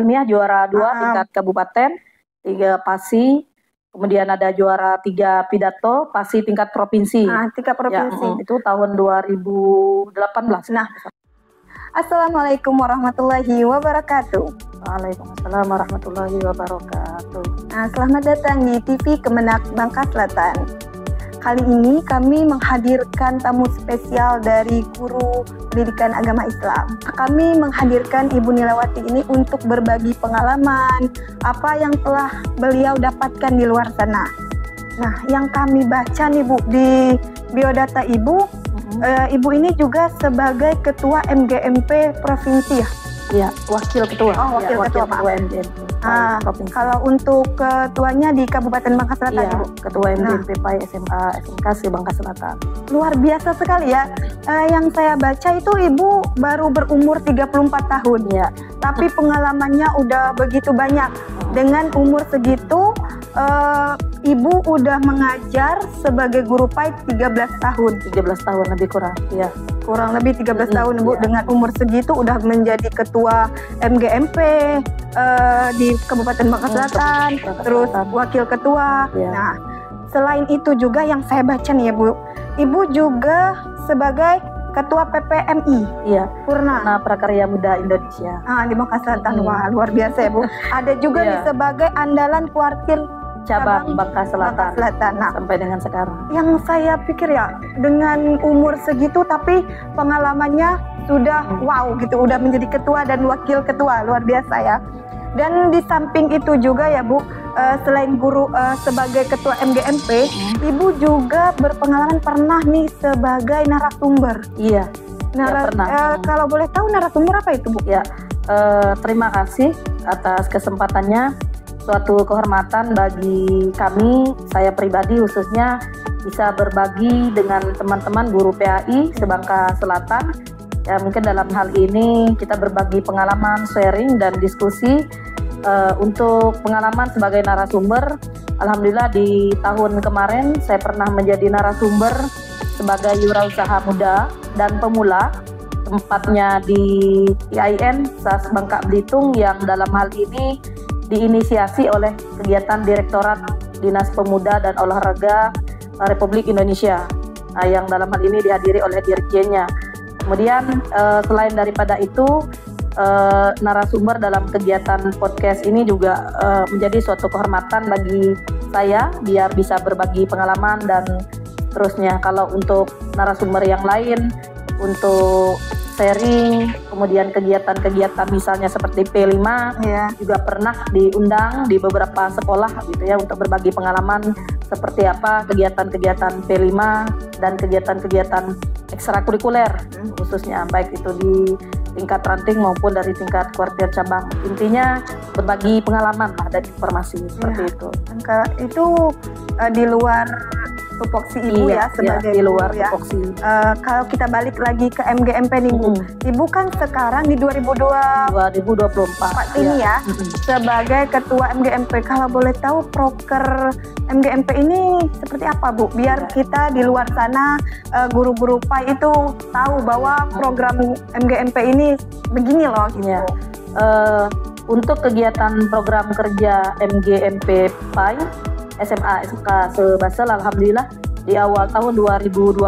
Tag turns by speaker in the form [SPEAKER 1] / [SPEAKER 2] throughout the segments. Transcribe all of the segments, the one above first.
[SPEAKER 1] ilmiah juara 2
[SPEAKER 2] Ah.
[SPEAKER 1] tingkat kabupaten, 3 PASI, kemudian ada juara 3 pidato PASI tingkat provinsi.
[SPEAKER 2] Tingkat provinsi.
[SPEAKER 1] Itu tahun 2018.
[SPEAKER 2] Nah, Assalamualaikum warahmatullahi wabarakatuh.
[SPEAKER 1] Waalaikumsalam warahmatullahi wabarakatuh.
[SPEAKER 2] Nah, selamat datang di TV Kemenak Bangka Selatan. Kali ini kami menghadirkan tamu spesial dari Guru Pendidikan Agama Islam. Kami menghadirkan Ibu Nilawati ini untuk berbagi pengalaman apa yang telah beliau dapatkan di luar sana. Nah, yang kami baca nih Bu, di biodata Ibu, Ibu ini juga sebagai Ketua MGMP Provinsi ya?
[SPEAKER 1] Iya, wakil ketua.
[SPEAKER 2] Wakil ketua, Pak.
[SPEAKER 1] MGMP Provinsi.
[SPEAKER 2] Kalau untuk ketuanya di Kabupaten Bangka Selatan,
[SPEAKER 1] Iya,
[SPEAKER 2] Ibu?
[SPEAKER 1] Ketua MGMP PAI SMA SMK Bangka Selatan.
[SPEAKER 2] Luar biasa sekali ya. Yang saya baca itu Ibu baru berumur 34 tahun.
[SPEAKER 1] Iya.
[SPEAKER 2] Tapi pengalamannya udah begitu banyak. Dengan umur segitu, Ibu udah mengajar sebagai guru PAI 13 tahun.
[SPEAKER 1] 13 tahun lebih kurang, ya.
[SPEAKER 2] Kurang lebih 13 tahun Ibu,
[SPEAKER 1] iya.
[SPEAKER 2] dengan umur segitu udah menjadi ketua MGMP di Kabupaten Bangka Selatan, terus wakil ketua.
[SPEAKER 1] Iya.
[SPEAKER 2] Nah, selain itu juga yang saya baca nih ya Bu, Ibu juga sebagai ketua PPMI.
[SPEAKER 1] Iya.
[SPEAKER 2] Purna
[SPEAKER 1] Prakarya Muda Indonesia.
[SPEAKER 2] di Bangka Selatan. Wah, luar biasa ya Bu. Ada juga nih sebagai andalan kuartir
[SPEAKER 1] Cabang Bangka Selatan.
[SPEAKER 2] Nah,
[SPEAKER 1] sampai dengan sekarang.
[SPEAKER 2] yang saya pikir ya, dengan umur segitu tapi pengalamannya sudah wow gitu, udah menjadi ketua dan wakil ketua, luar biasa ya. Dan di samping itu juga ya Bu, selain guru sebagai ketua MGMP, Ibu juga berpengalaman pernah nih sebagai narasumber.
[SPEAKER 1] Iya. Pernah.
[SPEAKER 2] Kalau boleh tahu narasumber apa itu Bu?
[SPEAKER 1] Ya, terima kasih atas kesempatannya. Suatu kehormatan bagi kami, saya pribadi khususnya, bisa berbagi dengan teman-teman guru PAI Bangka Selatan. Ya, mungkin dalam hal ini kita berbagi pengalaman, sharing dan diskusi. Untuk pengalaman sebagai narasumber, alhamdulillah di tahun kemarin saya pernah menjadi narasumber sebagai Wirausaha Muda dan Pemula, tempatnya di IAIN SAS Bangka Belitung, yang dalam hal ini diinisiasi oleh kegiatan Direktorat Dinas Pemuda dan Olahraga Republik Indonesia, yang dalam hal ini dihadiri oleh dirjennya. Kemudian selain daripada itu, narasumber dalam kegiatan podcast ini juga menjadi suatu kehormatan bagi saya, biar bisa berbagi pengalaman dan terusnya. Kalau untuk narasumber yang lain, untuk sharing, kemudian kegiatan-kegiatan misalnya seperti P5, juga pernah diundang di beberapa sekolah gitu ya, untuk berbagi pengalaman seperti apa kegiatan-kegiatan P5 dan kegiatan-kegiatan ekstrakurikuler khususnya, baik itu di tingkat ranting maupun dari tingkat kuartir cabang. Intinya berbagi pengalaman lah dan informasi seperti itu.
[SPEAKER 2] Itu di luar tupoksi Ibu sebagai
[SPEAKER 1] di luar
[SPEAKER 2] guru,
[SPEAKER 1] tupoksi.
[SPEAKER 2] Kalau kita balik lagi ke MGMP nih Bu, Ibu kan sekarang di 2024 ini sebagai ketua MGMP. Kalau boleh tahu proker MGMP ini seperti apa Bu? Biar kita di luar sana guru-guru PAI itu tahu bahwa program MGMP ini begini loh gitu.
[SPEAKER 1] Untuk kegiatan program kerja MGMP PAI SMA SMK Sebasel, alhamdulillah di awal tahun 2024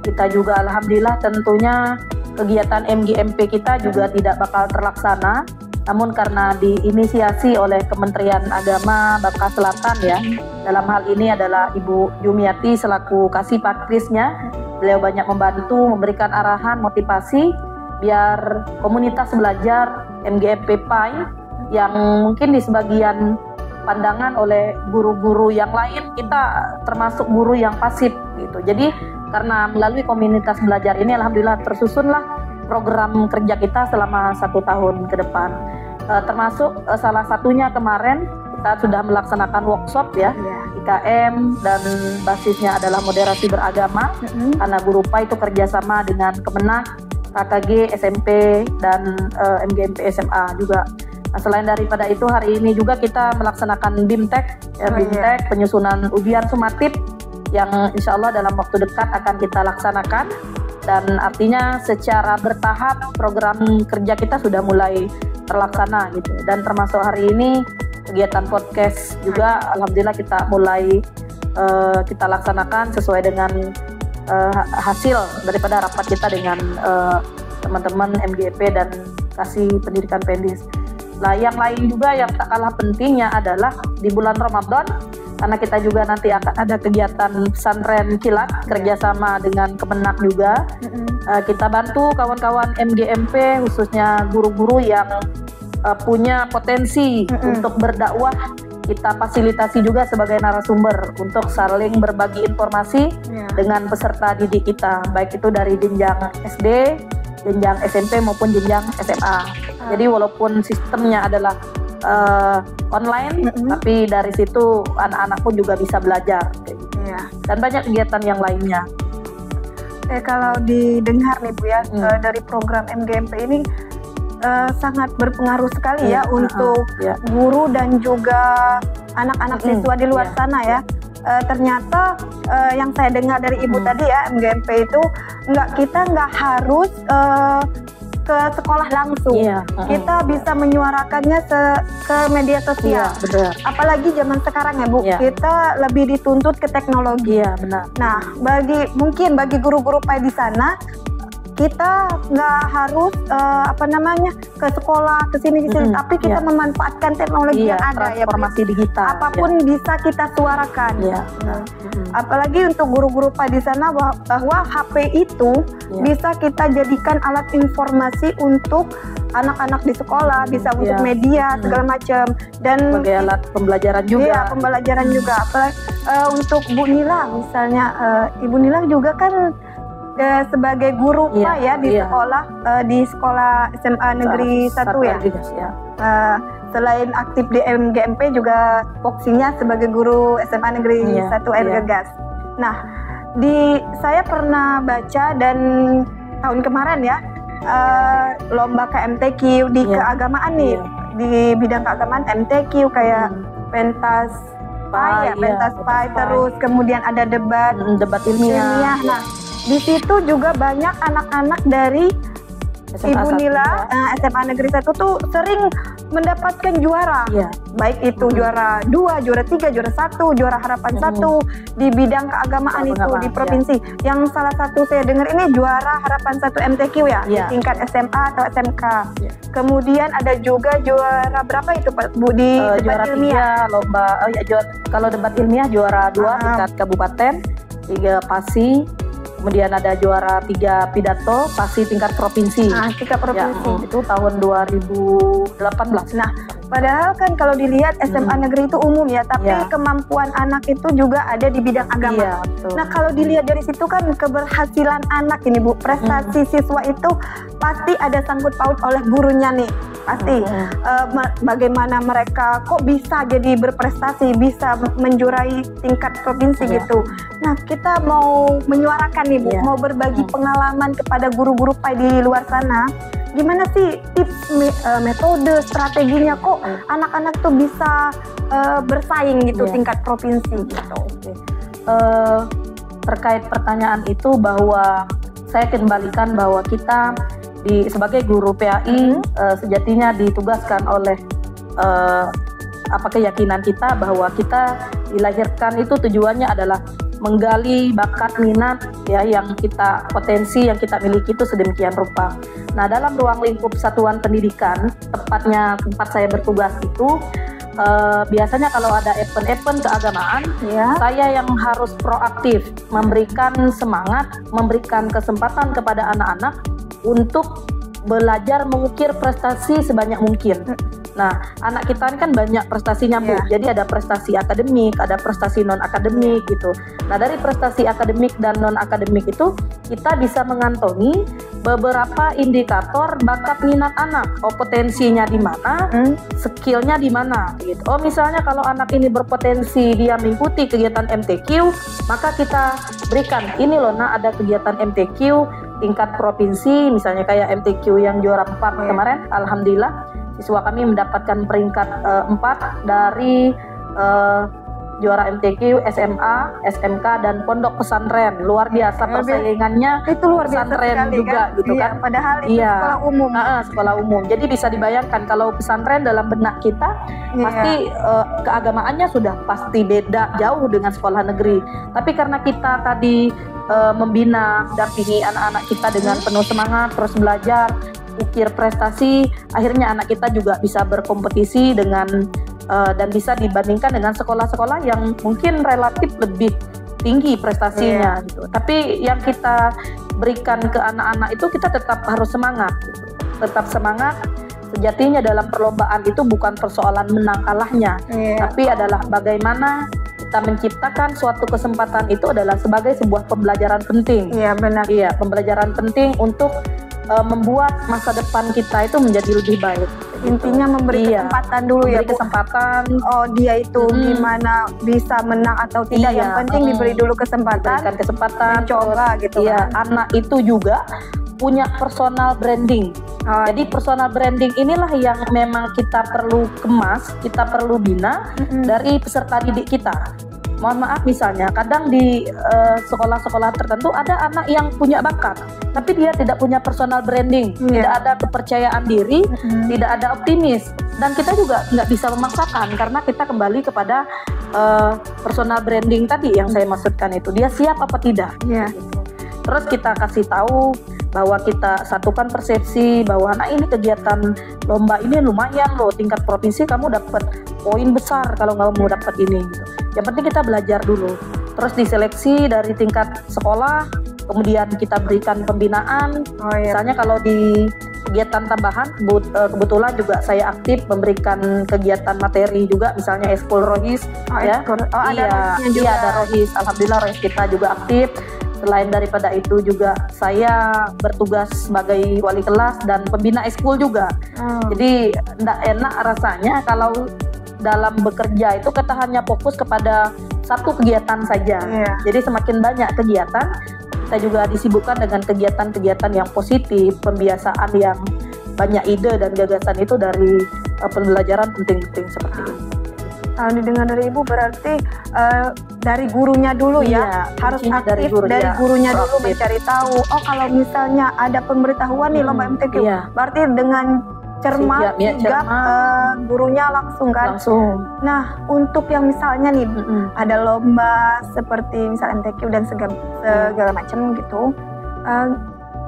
[SPEAKER 1] kita juga alhamdulillah tentunya kegiatan MGMP kita juga tidak bakal terlaksana, namun karena diinisiasi oleh Kementerian Agama Bangka Selatan ya, dalam hal ini adalah Ibu Yumiati selaku Kasih Pakrisnya, beliau banyak membantu, memberikan arahan, motivasi biar komunitas belajar MGMP PAI yang mungkin di sebagian pandangan oleh guru-guru yang lain kita termasuk guru yang pasif gitu. Jadi karena melalui komunitas belajar ini alhamdulillah tersusunlah program kerja kita selama 1 tahun ke depan. Termasuk salah satunya kemarin kita sudah melaksanakan workshop ya, IKM, dan basisnya adalah moderasi beragama, karena guru PAI itu kerjasama dengan Kemenak, KKG, SMP, dan MGMP SMA juga. Nah, selain daripada itu, hari ini juga kita melaksanakan BIMTEK, BIMTEK penyusunan ujian sumatif yang insya Allah dalam waktu dekat akan kita laksanakan. Dan artinya secara bertahap program kerja kita sudah mulai terlaksana gitu. Dan termasuk hari ini kegiatan podcast juga alhamdulillah kita mulai kita laksanakan sesuai dengan hasil daripada rapat kita dengan teman-teman MGP dan Kasih Pendidikan Pendis. Nah, yang lain juga yang tak kalah pentingnya adalah di bulan Ramadan, karena kita juga nanti akan ada kegiatan pesantren kilat kerjasama dengan Kemenak juga. Kita bantu kawan-kawan MGMP khususnya guru-guru yang punya potensi untuk berdakwah. Kita fasilitasi juga sebagai narasumber untuk saling berbagi informasi dengan peserta didik kita, baik itu dari jenjang SD, jenjang SMP maupun jenjang SMA. Jadi walaupun sistemnya adalah online, tapi dari situ anak-anak pun juga bisa belajar. Dan banyak kegiatan yang lainnya.
[SPEAKER 2] Kalau didengar nih Bu ya, dari program MGMP ini sangat berpengaruh sekali ya untuk guru dan juga anak-anak siswa di luar sana ya. Ternyata yang saya dengar dari Ibu tadi ya, MGMP itu kita nggak harus ke sekolah langsung. Kita bisa menyuarakannya ke media sosial. Apalagi zaman sekarang ya Bu, kita lebih dituntut ke teknologi. Nah, bagi guru-guru PAI di sana, kita nggak harus ke sekolah ke sini tapi kita memanfaatkan teknologi yang ada ya,
[SPEAKER 1] transformasi digital.
[SPEAKER 2] Apapun bisa kita suarakan. Apalagi untuk guru-guru PAI di sana bahwa HP itu bisa kita jadikan alat informasi untuk anak-anak di sekolah, bisa untuk media segala macam, dan
[SPEAKER 1] sebagai alat pembelajaran juga.
[SPEAKER 2] Iya, pembelajaran juga. Apalagi untuk Bu Nila misalnya, Ibu Nila juga kan sebagai guru PAI ya di sekolah, di sekolah SMA Negeri 1 ya. Selain aktif di MGMP juga voksinya sebagai guru SMA Negeri 1 Air Gegas. Nah, saya pernah baca dan tahun kemarin ya, lomba KMTQ di keagamaan nih, di bidang keagamaan MTQ kayak pentas PAI, terus kemudian ada debat ilmiah. Nah, di situ juga banyak anak-anak dari Ibu Nila SMA Negeri 1 tuh sering mendapatkan juara. Baik itu juara 2, juara 3, juara 1, juara harapan 1 di bidang keagamaan itu di provinsi. Yang salah satu saya dengar ini juara harapan 1 MTQ ya, di tingkat SMA atau SMK. Kemudian ada juga juara berapa itu Pak Bu di debat ilmiah?
[SPEAKER 1] Lomba kalau debat ilmiah juara 2 tingkat kabupaten, 3 PASI. Kemudian ada juara 3 pidato PASI tingkat provinsi.
[SPEAKER 2] Tingkat provinsi.
[SPEAKER 1] Itu tahun 2018.
[SPEAKER 2] Nah, padahal kan kalau dilihat SMA negeri itu umum ya, tapi kemampuan anak itu juga ada di bidang agama. Nah, kalau dilihat dari situ kan keberhasilan anak ini Bu, prestasi siswa itu pasti ada sangkut paut oleh gurunya nih. Pasti bagaimana mereka kok bisa jadi berprestasi, bisa menjuarai tingkat provinsi gitu. Nah, kita mau menyuarakan nih Bu, mau berbagi pengalaman kepada guru-guru PAI di luar sana. Gimana sih tips, metode, strateginya kok anak-anak tuh bisa bersaing gitu tingkat provinsi gitu.
[SPEAKER 1] Terkait pertanyaan itu, bahwa saya kembalikan bahwa kita sebagai guru PAI sejatinya ditugaskan oleh keyakinan kita bahwa kita dilahirkan itu tujuannya adalah menggali bakat minat ya yang kita potensi yang kita miliki itu sedemikian rupa. Nah, dalam ruang lingkup satuan pendidikan, tepatnya tempat saya bertugas itu biasanya kalau ada event-event keagamaan, saya yang harus proaktif memberikan semangat, memberikan kesempatan kepada anak-anak untuk belajar mengukir prestasi sebanyak mungkin. Nah, anak kita kan banyak prestasinya Bu. Jadi ada prestasi akademik, ada prestasi non akademik gitu. Nah, dari prestasi akademik dan non akademik itu kita bisa mengantongi beberapa indikator bakat minat anak. Potensinya di mana, skillnya di mana gitu. Misalnya kalau anak ini berpotensi dia mengikuti kegiatan MTQ, maka kita berikan ini loh ada kegiatan MTQ tingkat provinsi, misalnya kayak MTQ yang juara 4 kemarin, alhamdulillah siswa kami mendapatkan peringkat 4 dari juara MTQ, SMA, SMK dan pondok pesantren. Luar biasa persaingannya.
[SPEAKER 2] Itu luar biasa
[SPEAKER 1] pesantren
[SPEAKER 2] sekali,
[SPEAKER 1] juga
[SPEAKER 2] kan?
[SPEAKER 1] gitu kan.
[SPEAKER 2] Padahal itu sekolah umum.
[SPEAKER 1] Sekolah umum. Jadi bisa dibayangkan kalau pesantren dalam benak kita pasti keagamaannya sudah pasti beda jauh dengan sekolah negeri. Tapi karena kita tadi membina, dampingi anak-anak kita dengan penuh semangat, terus belajar, ukir prestasi, akhirnya anak kita juga bisa berkompetisi dengan dan bisa dibandingkan dengan sekolah-sekolah yang mungkin relatif lebih tinggi prestasinya gitu. Tapi yang kita berikan ke anak-anak itu kita tetap harus semangat gitu. Tetap semangat. Sejatinya dalam perlombaan itu bukan persoalan menang kalahnya, tapi adalah bagaimana kita menciptakan suatu kesempatan itu adalah sebagai sebuah pembelajaran penting.
[SPEAKER 2] Iya, benar.
[SPEAKER 1] Iya, pembelajaran penting untuk membuat masa depan kita itu menjadi lebih baik.
[SPEAKER 2] Intinya memberi kesempatan dulu,
[SPEAKER 1] memberi
[SPEAKER 2] ya, Bu.
[SPEAKER 1] kesempatan.
[SPEAKER 2] Oh, dia itu gimana bisa menang atau tidak, yang penting diberi dulu kesempatan.
[SPEAKER 1] Diberikan kesempatan,
[SPEAKER 2] mencoba gitu.
[SPEAKER 1] Iya, anak itu juga punya personal branding. Jadi personal branding inilah yang memang kita perlu kemas, kita perlu bina dari peserta didik kita. Mohon maaf, misalnya kadang di sekolah-sekolah tertentu ada anak yang punya bakat, tapi dia tidak punya personal branding, tidak ada kepercayaan diri, tidak ada optimis, dan kita juga nggak bisa memaksakan karena kita kembali kepada personal branding tadi yang saya maksudkan itu, dia siap apa tidak. Terus kita kasih tahu bahwa kita satukan persepsi bahwa nah ini kegiatan lomba ini lumayan loh, tingkat provinsi kamu dapat poin besar kalau nggak mau dapat ini gitu. Yang penting kita belajar dulu, terus diseleksi dari tingkat sekolah, kemudian kita berikan pembinaan. Misalnya kalau di kegiatan tambahan, kebetulan juga saya aktif memberikan kegiatan materi juga, misalnya Eskul Rohis,
[SPEAKER 2] ada
[SPEAKER 1] Rohis. Alhamdulillah Rohis kita juga aktif. Selain daripada itu juga saya bertugas sebagai wali kelas dan pembina eskul juga. Jadi tidak enak rasanya kalau dalam bekerja itu kita hanya fokus kepada satu kegiatan saja. Jadi semakin banyak kegiatan, kita juga disibukkan dengan kegiatan-kegiatan yang positif, pembiasaan yang banyak ide dan gagasan itu dari pembelajaran penting-penting seperti ini.
[SPEAKER 2] Kalau didengar dari Ibu berarti dari gurunya dulu harus aktif dari gurunya dulu mencari tahu. Oh, kalau misalnya ada pemberitahuan nih lomba MTQ, berarti dengan cermat sigap gurunya langsung kan. Nah, untuk yang misalnya nih ada lomba seperti misalnya MTQ dan segala macam gitu,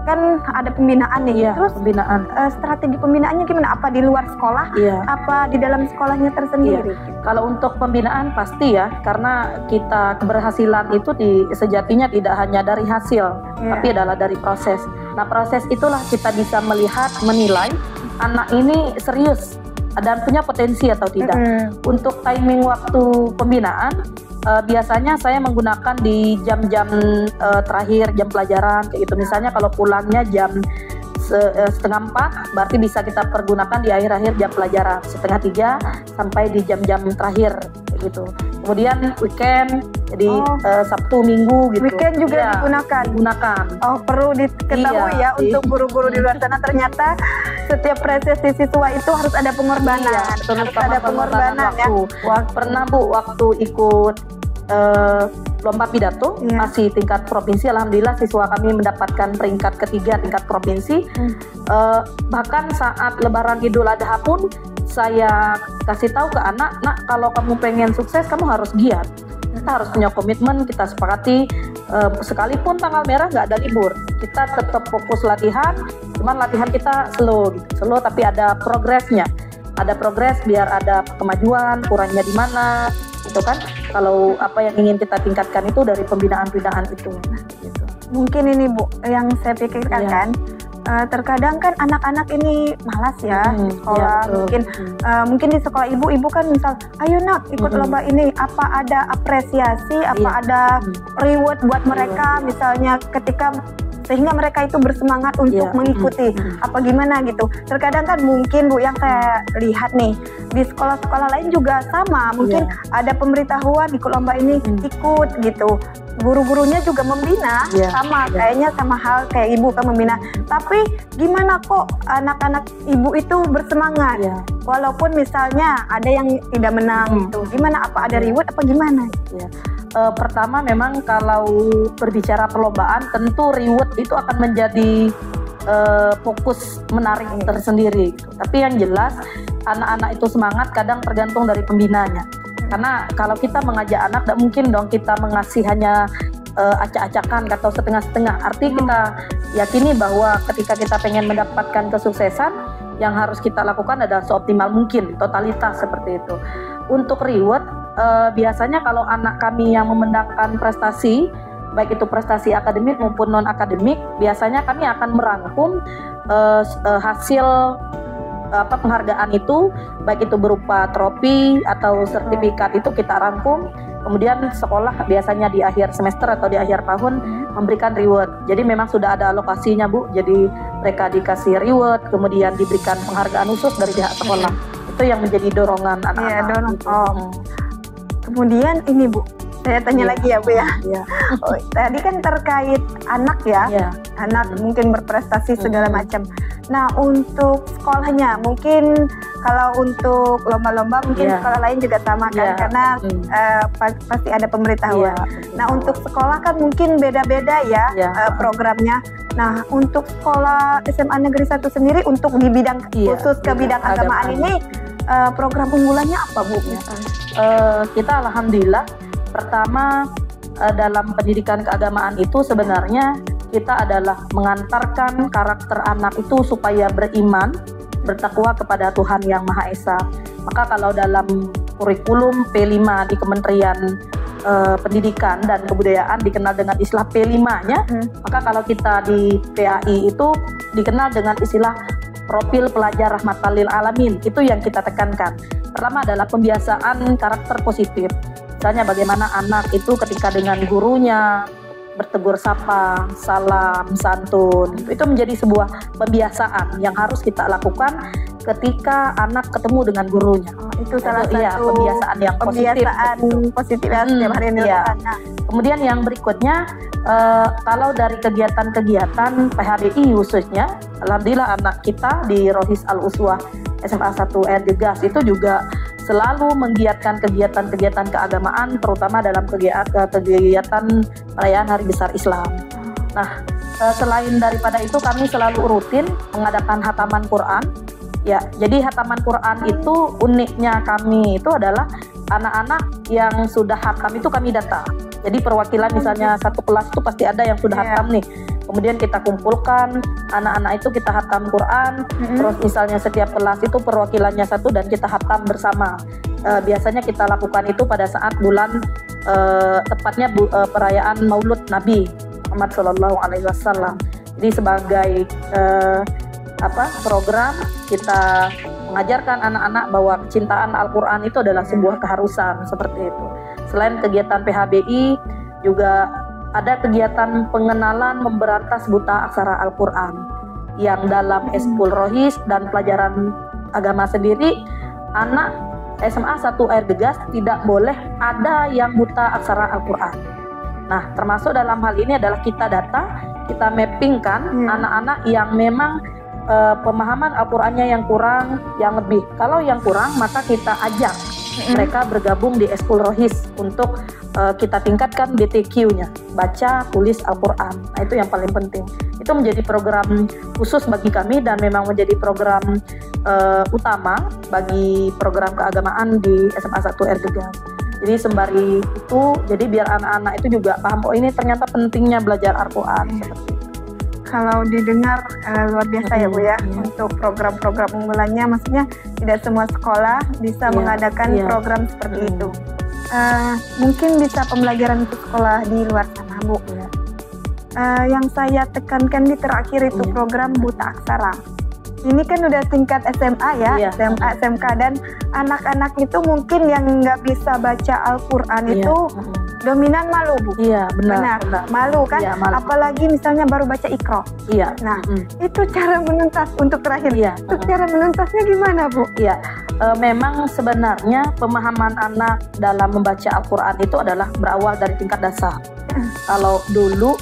[SPEAKER 2] kan ada pembinaan nih. Terus
[SPEAKER 1] pembinaan.
[SPEAKER 2] Strategi pembinaannya gimana? Apa di luar sekolah? Apa di dalam sekolahnya tersendiri?
[SPEAKER 1] Kalau untuk pembinaan pasti ya, karena kita keberhasilan itu sejatinya tidak hanya dari hasil, tapi adalah dari proses. Nah, proses itulah kita bisa melihat, menilai anak ini serius dan punya potensi atau tidak. Untuk timing waktu pembinaan, biasanya saya menggunakan di jam-jam terakhir jam pelajaran kayak gitu. Misalnya kalau pulangnya jam 3:30, berarti bisa kita pergunakan di akhir-akhir jam pelajaran 2:30 sampai di jam-jam terakhir kayak gitu. Kemudian weekend, jadi Sabtu Minggu gitu.
[SPEAKER 2] Weekend juga digunakan. Oh, perlu diketahui ya untuk guru-guru di luar sana, ternyata setiap prestasi siswa itu harus ada pengorbanan.
[SPEAKER 1] Harus ada pengorbanan waktu. Pernah Bu, waktu ikut lomba pidato masih tingkat provinsi, alhamdulillah siswa kami mendapatkan peringkat ketiga tingkat provinsi. Bahkan saat Lebaran Idul Adha pun saya kasih tahu ke anak, nak kalau kamu pengen sukses kamu harus giat. Kita harus punya komitmen, kita sepakati sekalipun tanggal merah nggak ada libur, kita tetap fokus latihan. Cuman latihan kita slow tapi ada progresnya. Ada progres biar ada kemajuan, kurangnya di mana, gitu kan. Kalau apa yang ingin kita tingkatkan itu dari pembinaan-pembinaan itu. Gitu.
[SPEAKER 2] Mungkin ini Bu, yang saya pikirkan kan, terkadang kan anak-anak ini malas ya di sekolah. Mungkin di sekolah ibu kan misal, ayo nak ikut lomba ini, apa ada apresiasi, apa ada reward buat mereka misalnya ketika, sehingga mereka itu bersemangat untuk mengikuti apa gimana gitu. Terkadang kan mungkin Bu, yang saya lihat nih di sekolah-sekolah lain juga sama, mungkin ada pemberitahuan ikut lomba ini, ikut gitu. guru-gurunya juga membina, sama kayaknya sama hal kayak ibu kan membina. Tapi gimana kok anak-anak ibu itu bersemangat walaupun misalnya ada yang tidak menang gitu. Gimana, apa ada reward apa gimana?
[SPEAKER 1] Pertama memang kalau berbicara perlombaan tentu reward itu akan menjadi fokus menarik tersendiri gitu. Tapi yang jelas anak-anak itu semangat kadang tergantung dari pembinanya. Karena kalau kita mengajak anak, tidak mungkin dong kita mengasih hanya acak-acakan atau setengah-setengah. Arti kita yakini bahwa ketika kita pengen mendapatkan kesuksesan, yang harus kita lakukan adalah seoptimal mungkin, totalitas seperti itu. Untuk reward, biasanya kalau anak kami yang memendangkan prestasi, baik itu prestasi akademik maupun non-akademik, biasanya kami akan merangkum hasil penghargaan itu, baik itu berupa trofi atau sertifikat, itu kita rangkum. Kemudian sekolah biasanya di akhir semester atau di akhir tahun memberikan reward. Jadi memang sudah ada alokasinya, Bu. Jadi mereka dikasih reward, kemudian diberikan penghargaan khusus dari pihak sekolah. Itu yang menjadi dorongan anak-anak.
[SPEAKER 2] Kemudian ini, Bu, saya tanya lagi ya, Bu ya. Tadi kan terkait anak ya, anak mungkin berprestasi segala macam. Nah, untuk sekolahnya mungkin kalau untuk lomba-lomba mungkin sekolah lain juga sama kan, karena pasti ada pemberitahuan. Nah, untuk sekolah kan mungkin beda-beda ya programnya. Nah, untuk sekolah SMA Negeri 1 sendiri untuk di bidang khusus ke bidang agamaan ini program unggulannya apa, Bu?
[SPEAKER 1] Kita alhamdulillah pertama dalam pendidikan keagamaan itu sebenarnya kita adalah mengantarkan karakter anak itu supaya beriman, bertakwa kepada Tuhan Yang Maha Esa. Maka kalau dalam kurikulum P5 di Kementerian Pendidikan dan Kebudayaan dikenal dengan istilah P5-nya, maka kalau kita di PAI itu dikenal dengan istilah profil pelajar rahmatan lil alamin. Itu yang kita tekankan. Pertama adalah pembiasaan karakter positif. Misalnya bagaimana anak itu ketika dengan gurunya bertegur sapa, salam, santun, itu menjadi sebuah pembiasaan yang harus kita lakukan ketika anak ketemu dengan gurunya.
[SPEAKER 2] Itu salah satu
[SPEAKER 1] pembiasaan yang
[SPEAKER 2] positif ya, setiap hari ini.
[SPEAKER 1] Kemudian yang berikutnya, kalau dari kegiatan-kegiatan PHBI khususnya, alhamdulillah anak kita di Rohis Al-Uswah SMA 1 Air Gegas itu juga selalu menggiatkan kegiatan-kegiatan keagamaan, terutama dalam kegiatan perayaan Hari Besar Islam. Nah, selain daripada itu kami selalu rutin mengadakan hataman Quran. Ya, jadi hataman Quran itu uniknya kami itu adalah anak-anak yang sudah hatam itu kami data. Jadi perwakilan misalnya satu kelas itu pasti ada yang sudah hatam nih. Kemudian kita kumpulkan anak-anak itu, kita hatam Quran. Terus misalnya setiap kelas itu perwakilannya satu dan kita hatam bersama. Biasanya kita lakukan itu pada saat bulan tepatnya perayaan Maulud Nabi Muhammad SAW. Jadi sebagai program kita mengajarkan anak-anak bahwa kecintaan Al-Quran itu adalah sebuah keharusan seperti itu. Selain kegiatan PHBI juga ada kegiatan pengenalan memberantas buta aksara Al-Quran yang dalam Eskul Rohis dan pelajaran agama sendiri, anak SMA 1 Air Gegas tidak boleh ada yang buta aksara Al-Quran. Nah, termasuk dalam hal ini adalah kita data, kita mappingkan anak-anak yang memang pemahaman Al-Qurannya yang kurang, yang lebih. Kalau yang kurang, maka kita ajak mereka bergabung di Eskul Rohis untuk kita tingkatkan BTQ-nya, baca, tulis Al-Quran. Nah, itu yang paling penting. Itu menjadi program khusus bagi kami dan memang menjadi program utama bagi program keagamaan di SMA 1 Air Gegas. Jadi sembari itu, jadi biar anak-anak itu juga paham, oh ini ternyata pentingnya belajar Al-Quran. Seperti itu.
[SPEAKER 2] Kalau didengar luar biasa ya, Bu ya, untuk program-program unggulannya, maksudnya tidak semua sekolah bisa mengadakan program seperti itu. Mungkin bisa pembelajaran untuk sekolah di luar sana, Bu. Yang saya tekankan di terakhir itu program buta aksara. Ini kan udah tingkat SMA ya, SMA, SMK, dan anak-anak itu mungkin yang nggak bisa baca Al-Quran itu dominan malu, Bu.
[SPEAKER 1] Iya, benar.
[SPEAKER 2] Malu kan, apalagi misalnya baru baca Iqra.
[SPEAKER 1] Iya.
[SPEAKER 2] Nah, itu cara menuntas untuk terakhir. Itu cara menuntasnya gimana, Bu?
[SPEAKER 1] Iya. Memang sebenarnya pemahaman anak dalam membaca Al-Quran itu adalah berawal dari tingkat dasar. Kalau dulu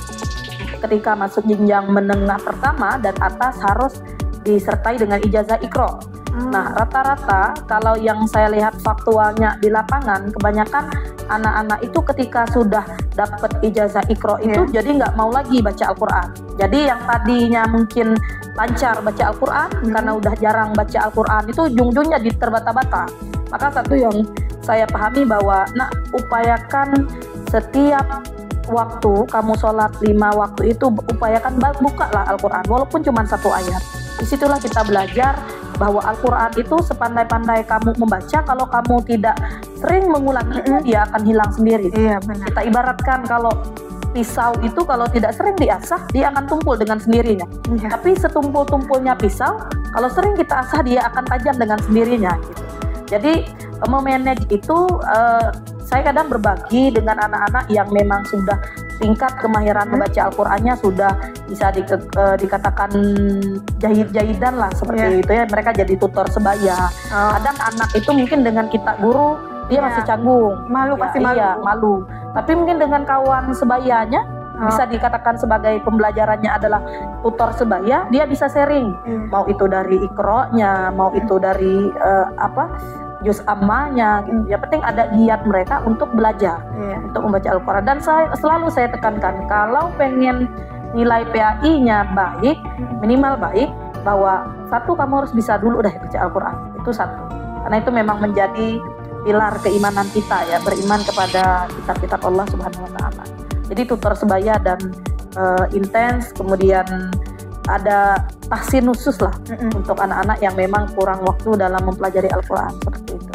[SPEAKER 1] ketika masuk jenjang menengah pertama dan atas harus disertai dengan ijazah Iqra. Nah, rata-rata kalau yang saya lihat faktualnya di lapangan, kebanyakan anak-anak itu ketika sudah dapat ijazah Iqra itu jadi nggak mau lagi baca Al-Quran. Jadi yang tadinya mungkin lancar baca Al-Quran, karena udah jarang baca Al-Quran, itu ujung-ujungnya terbata-bata. Maka satu yang saya pahami bahwa, upayakan setiap waktu kamu sholat 5 waktu itu, upayakan bukalah Al-Quran, walaupun cuma 1 ayat. Disitulah kita belajar bahwa Al-Quran itu sepandai-pandai kamu membaca, kalau kamu tidak sering mengulanginya, dia akan hilang sendiri.
[SPEAKER 2] Iya, benar.
[SPEAKER 1] Kita ibaratkan kalau pisau itu kalau tidak sering diasah, dia akan tumpul dengan sendirinya. Tapi setumpul-tumpulnya pisau, kalau sering kita asah, dia akan tajam dengan sendirinya. Gitu. Jadi memanage itu, saya kadang berbagi dengan anak-anak yang memang sudah tingkat kemahiran membaca Al-Qurannya sudah bisa dikatakan jahid-jahidan lah seperti itu ya. Mereka jadi tutor sebaya. Kadang anak itu mungkin dengan kita guru dia masih canggung,
[SPEAKER 2] malu, pasti malu.
[SPEAKER 1] Iya, malu. Tapi mungkin dengan kawan sebayanya bisa dikatakan sebagai pembelajarannya adalah tutor sebaya, dia bisa sharing. Mau itu dari Iqra-nya, mau itu dari juz ammanya gitu. Yang penting ada giat mereka untuk belajar, untuk membaca Al-Quran. Dan selalu saya tekankan, kalau pengen nilai PAI-nya baik, minimal baik, bahwa satu, kamu harus bisa dulu baca Al-Quran. Itu satu. Karena itu memang menjadi pilar keimanan kita ya, beriman kepada kitab-kitab Allah Subhanahu wa taala. Jadi tutor sebaya dan intens, kemudian ada tahsin khusus lah untuk anak-anak yang memang kurang waktu dalam mempelajari Al-Quran seperti itu.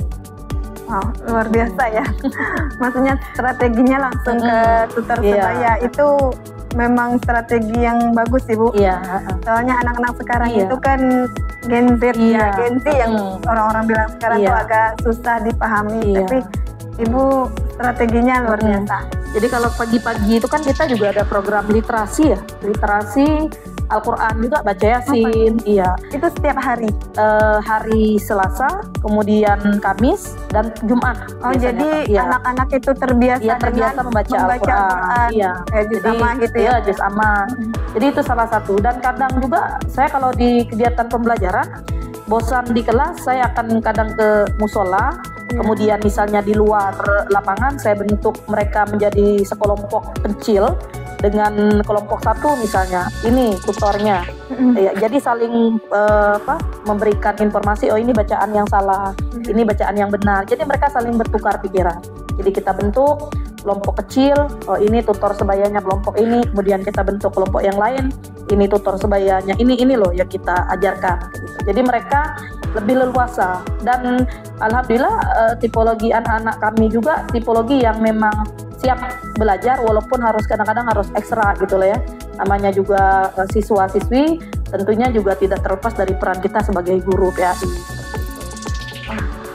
[SPEAKER 2] Wow, luar biasa ya. Maksudnya strateginya langsung ke tutor sebaya itu memang strategi yang bagus sih, Bu. Soalnya anak-anak sekarang itu kan Gen Z ya, Gen Z yang orang-orang bilang sekarang tuh agak susah dipahami, tapi Ibu strateginya luar biasa.
[SPEAKER 1] Jadi kalau pagi-pagi itu kan kita juga ada program literasi ya, literasi Al-Quran juga, baca Yasin.
[SPEAKER 2] Itu setiap hari?
[SPEAKER 1] Hari Selasa, kemudian Kamis, dan Jumat.
[SPEAKER 2] Jadi anak-anak itu terbiasa
[SPEAKER 1] membaca Al-Quran.
[SPEAKER 2] Juz amma gitu ya?
[SPEAKER 1] Juz amma. Jadi itu salah satu. Dan kadang juga saya kalau di kegiatan pembelajaran, bosan di kelas, saya akan kadang ke musola. Kemudian misalnya di luar lapangan, saya bentuk mereka menjadi sekelompok kecil dengan kelompok satu misalnya, ini tutornya. Jadi saling memberikan informasi, oh ini bacaan yang salah, ini bacaan yang benar. Jadi mereka saling bertukar pikiran. Jadi kita bentuk kelompok kecil, oh ini tutor sebayanya kelompok ini, kemudian kita bentuk kelompok yang lain, ini tutor sebayanya ini loh yang kita ajarkan. Jadi mereka lebih leluasa, dan alhamdulillah tipologi anak-anak kami juga tipologi yang memang siap belajar, walaupun kadang-kadang harus ekstra gitu loh ya. Namanya juga siswa-siswi, tentunya juga tidak terlepas dari peran kita sebagai guru PAI.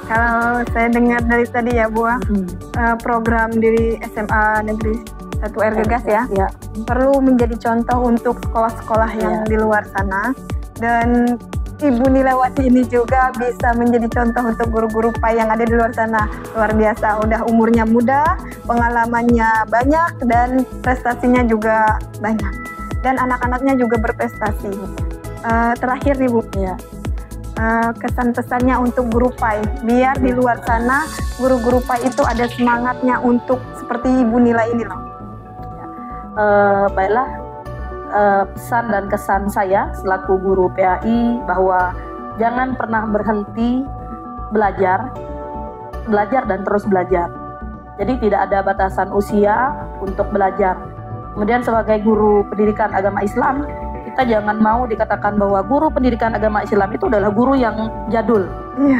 [SPEAKER 2] Kalau saya dengar dari tadi ya, Bu, program di SMA Negeri 1 Ergegas ya, perlu menjadi contoh untuk sekolah-sekolah yang di luar sana, dan Ibu Nilawati ini juga bisa menjadi contoh untuk guru-guru PAI yang ada di luar sana. Luar biasa, udah umurnya muda, pengalamannya banyak, dan prestasinya juga banyak. Dan anak-anaknya juga berprestasi. Terakhir nih, Bu, kesan-pesannya untuk guru PAI, biar di luar sana guru-guru PAI itu ada semangatnya untuk seperti Ibu Nila ini loh.
[SPEAKER 1] Baiklah. Pesan dan kesan saya selaku guru PAI bahwa jangan pernah berhenti belajar dan terus belajar. Jadi tidak ada batasan usia untuk belajar. Kemudian sebagai guru pendidikan agama Islam, kita jangan mau dikatakan bahwa guru pendidikan agama Islam itu adalah guru yang jadul,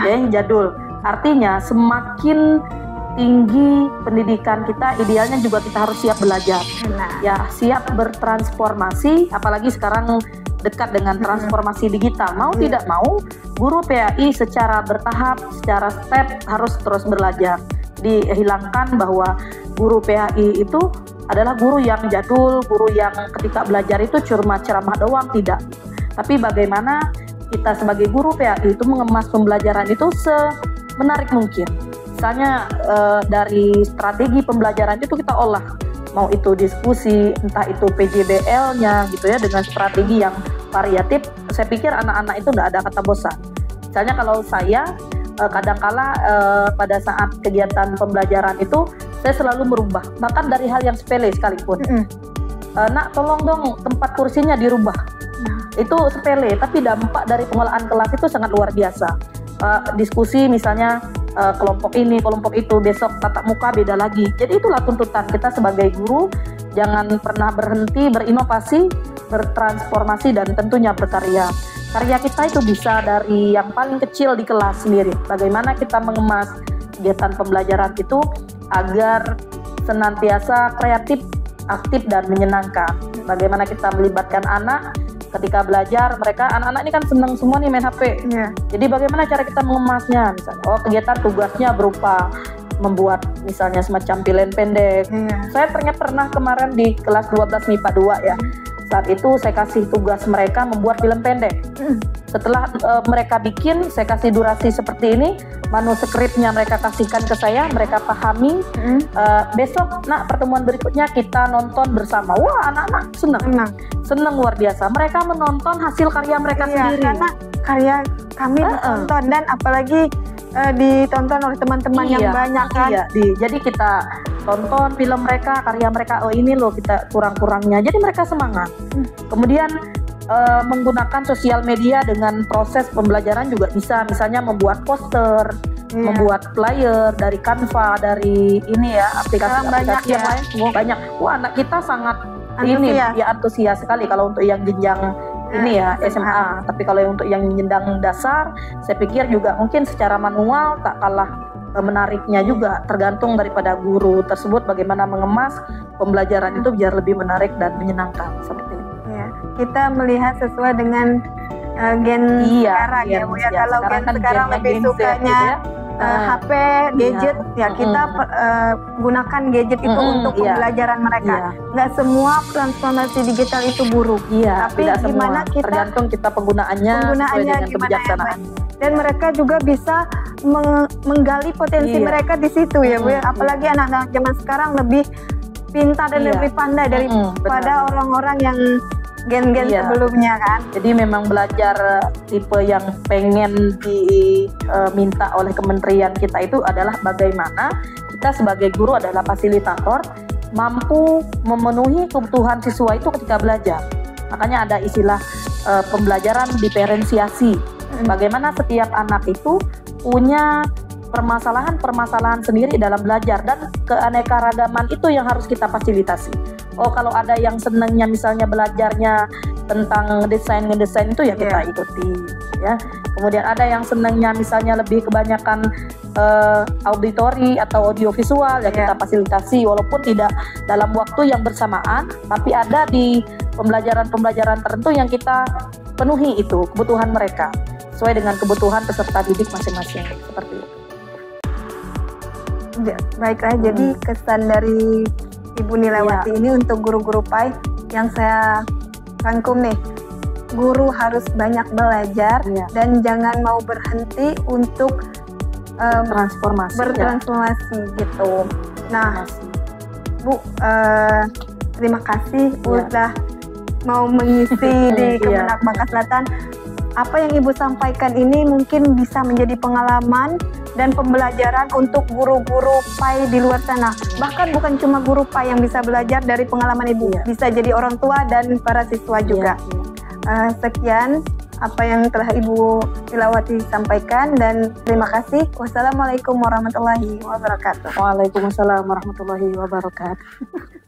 [SPEAKER 1] yang jadul. Artinya semakin tinggi pendidikan kita, idealnya juga kita harus siap belajar, siap bertransformasi, apalagi sekarang dekat dengan transformasi digital. Mau tidak mau, guru PAI secara bertahap, secara step harus terus belajar. Dihilangkan bahwa guru PAI itu adalah guru yang jadul, guru yang ketika belajar itu cuma ceramah doang, tidak. Tapi bagaimana kita sebagai guru PAI itu mengemas pembelajaran itu semenarik mungkin. Misalnya dari strategi pembelajaran itu kita olah mau itu diskusi, entah itu PJBL-nya gitu ya, dengan strategi yang variatif. Saya pikir anak-anak itu nggak ada kata bosan. Misalnya kalau saya kadangkala pada saat kegiatan pembelajaran itu saya selalu merubah, bahkan dari hal yang sepele sekalipun. Nak, tolong dong tempat kursinya dirubah. Itu sepele, tapi dampak dari pengelolaan kelas itu sangat luar biasa. Diskusi misalnya kelompok ini, kelompok itu, besok tatap muka beda lagi. Jadi itulah tuntutan kita sebagai guru, jangan pernah berhenti berinovasi, bertransformasi, dan tentunya berkarya. Karya kita itu bisa dari yang paling kecil di kelas sendiri. Bagaimana kita mengemas kegiatan pembelajaran itu agar senantiasa kreatif, aktif, dan menyenangkan. Bagaimana kita melibatkan anak ketika belajar, anak-anak ini kan senang semua nih main HP. Jadi bagaimana cara kita mengemasnya? Misalnya, kegiatan tugasnya berupa membuat misalnya semacam pilihan pendek. Saya pernah kemarin di kelas 12 MIPA 2 ya. Saat itu saya kasih tugas mereka membuat film pendek. Setelah mereka bikin, saya kasih durasi seperti ini, manuskripnya mereka kasihkan ke saya, mereka pahami. Besok, nak, pertemuan berikutnya kita nonton bersama. Wah, anak-anak senang luar biasa. Mereka menonton hasil karya mereka sendiri.
[SPEAKER 2] Karena karya kami ditonton, dan apalagi ditonton oleh teman-teman yang banyak kan.
[SPEAKER 1] Jadi kita tonton film mereka, karya mereka, ini loh kita kurang-kurangnya. Jadi mereka semangat. Kemudian menggunakan sosial media dengan proses pembelajaran juga bisa, misalnya membuat poster, membuat flyer dari Canva, dari ini ya, aplikasi-aplikasi yang lain. Banyak. Wah, anak kita sangat antusias sekali kalau untuk yang jenjang ini ya SMA. Tapi kalau untuk yang jenjang dasar, saya pikir juga mungkin secara manual tak kalah menariknya juga, tergantung daripada guru tersebut bagaimana mengemas pembelajaran itu biar lebih menarik dan menyenangkan seperti itu.
[SPEAKER 2] Kita melihat sesuai dengan gen sekarang ya Bu ya. Kalau gen sekarang lebih sukanya HP, gadget, kita gunakan gadget itu untuk pembelajaran mereka. Nggak semua transformasi digital itu buruk, tapi gimana kita
[SPEAKER 1] tergantung kita penggunaannya sesuai dengan kebijaksanaan.
[SPEAKER 2] Dan mereka juga bisa menggali potensi mereka di situ ya Bu ya. Apalagi anak-anak zaman sekarang lebih pintar dan lebih pandai daripada orang-orang yang gen-gen sebelumnya kan.
[SPEAKER 1] Jadi memang belajar tipe yang pengen diminta oleh kementerian kita itu adalah bagaimana kita sebagai guru adalah fasilitator, mampu memenuhi kebutuhan siswa itu ketika belajar. Makanya ada istilah pembelajaran diferensiasi. Bagaimana setiap anak itu punya permasalahan sendiri dalam belajar, dan keanekaragaman itu yang harus kita fasilitasi. Kalau ada yang senangnya misalnya belajarnya tentang ngedesain itu ya kita ikuti ya. Kemudian ada yang senangnya misalnya lebih kebanyakan auditori atau audiovisual ya kita fasilitasi, walaupun tidak dalam waktu yang bersamaan, tapi ada di pembelajaran tertentu yang kita penuhi itu kebutuhan mereka sesuai dengan kebutuhan peserta didik masing-masing seperti itu.
[SPEAKER 2] Baiklah, jadi kesan dari Ibu Nilaiwati ini untuk guru-guru PAI yang saya rangkum nih, guru harus banyak belajar dan jangan mau berhenti untuk bertransformasi gitu. Nah, Bu, terima kasih udah mau mengisi di Kemenak Bangka Selatan. Apa yang Ibu sampaikan ini mungkin bisa menjadi pengalaman dan pembelajaran untuk guru-guru PAI di luar sana. Bahkan bukan cuma guru PAI yang bisa belajar dari pengalaman Ibu, bisa jadi orang tua dan para siswa juga. Sekian apa yang telah Ibu Nilaiwati sampaikan, dan terima kasih. Wassalamualaikum warahmatullahi wabarakatuh.
[SPEAKER 1] Waalaikumsalam warahmatullahi wabarakatuh.